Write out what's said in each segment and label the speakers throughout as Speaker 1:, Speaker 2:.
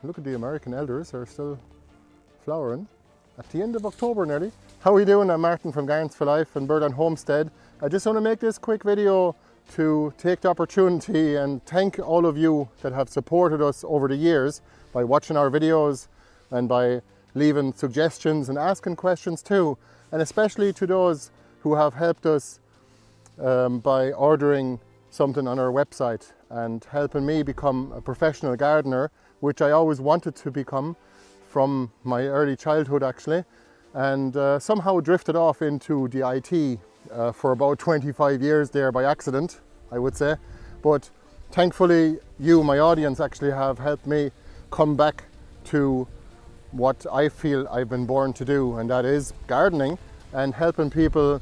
Speaker 1: Look at the American elders, are still flowering at the end of October nearly. How are you doing? I'm Martin from Gardens for Life and Birdland Homestead. I just want to make this quick video to take the opportunity and thank all of you that have supported us over the years by watching our videos and by leaving suggestions and asking questions too, and especially to those who have helped us by ordering something on our website and helping me become a professional gardener, which I always wanted to become from my early childhood actually, and somehow drifted off into the IT for about 25 years there by accident, I would say. But thankfully you, my audience, actually have helped me come back to what I feel I've been born to do, and that is gardening and helping people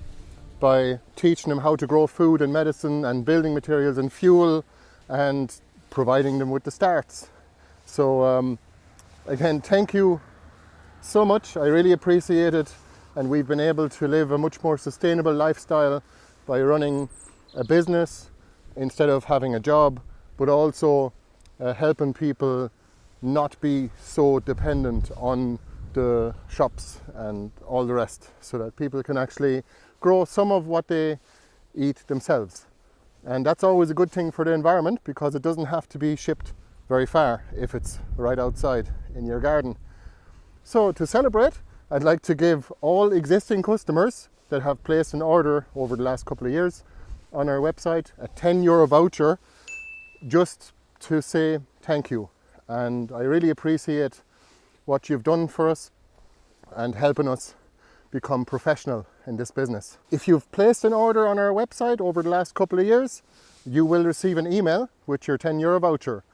Speaker 1: by teaching them how to grow food and medicine and building materials and fuel and providing them with the starts. So again, thank you so much. I really appreciate it, and we've been able to live a much more sustainable lifestyle by running a business instead of having a job, but also helping people not be so dependent on the shops and all the rest, so that people can actually grow some of what they eat themselves. And that's always a good thing for the environment, because it doesn't have to be shipped very far if it's right outside in your garden. So to celebrate, I'd like to give all existing customers that have placed an order over the last couple of years on our website a €10 voucher, just to say thank you. And I really appreciate what you've done for us and helping us become professional in this business. If you've placed an order on our website over the last couple of years, you will receive an email with your €10 voucher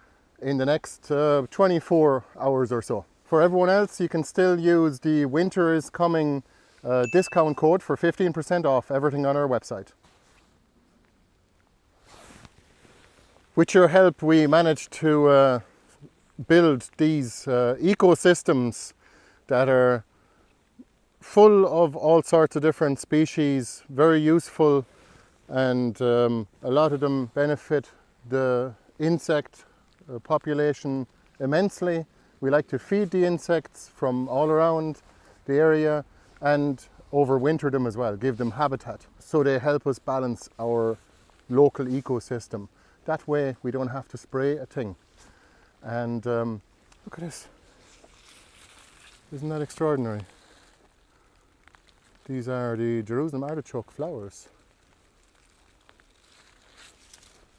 Speaker 1: in the next 24 hours or so. For everyone else, you can still use the Winter is Coming discount code for 15% off everything on our website. With your help, we managed to build these ecosystems that are full of all sorts of different species, very useful, and a lot of them benefit the insect population immensely. We like to feed the insects from all around the area and overwinter them as well, give them habitat, so they help us balance our local ecosystem. That way we don't have to spray a thing. And look at this, isn't that extraordinary? These are the Jerusalem artichoke flowers.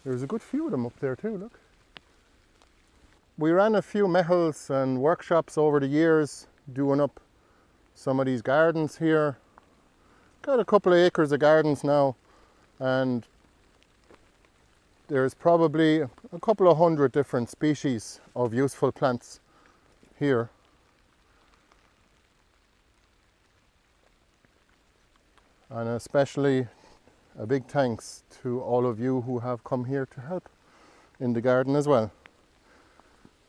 Speaker 1: There's a good few of them up there too, look. We ran a few mehels and workshops over the years doing up some of these gardens here. Got a couple of acres of gardens now, and there's probably a couple of hundred different species of useful plants here. And especially a big thanks to all of you who have come here to help in the garden as well.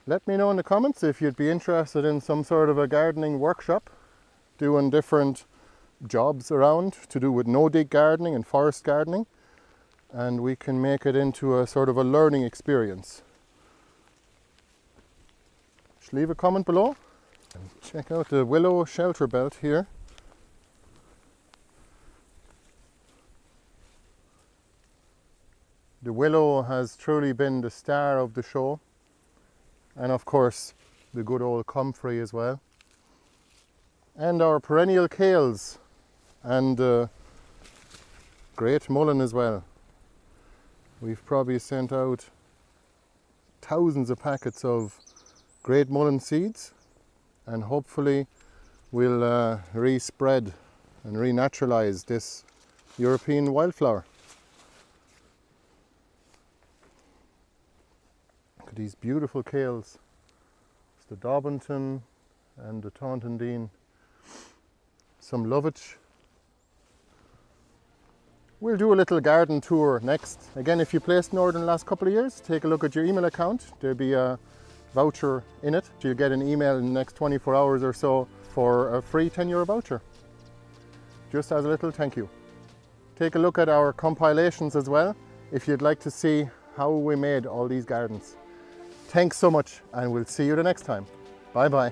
Speaker 1: Let me know in the comments if you'd be interested in some sort of a gardening workshop, doing different jobs around to do with no-dig gardening and forest gardening, and we can make it into a sort of a learning experience. Just leave a comment below and check out the willow shelter belt here. The willow has truly been the star of the show, and of course the good old comfrey as well, and our perennial kales and great mullein as well. We've probably sent out thousands of packets of great mullein seeds, and hopefully we'll respread and renaturalize this European wildflower. Look at these beautiful kales. It's the Daubenton and the Taunton Dean. Some lovage. We'll do a little garden tour next. Again, if you placed an order in the last couple of years, take a look at your email account. There'll be a voucher in it. You'll get an email in the next 24 hours or so for a free €10 voucher, just as a little thank you. Take a look at our compilations as well if you'd like to see how we made all these gardens. Thanks so much, and we'll see you the next time. Bye bye.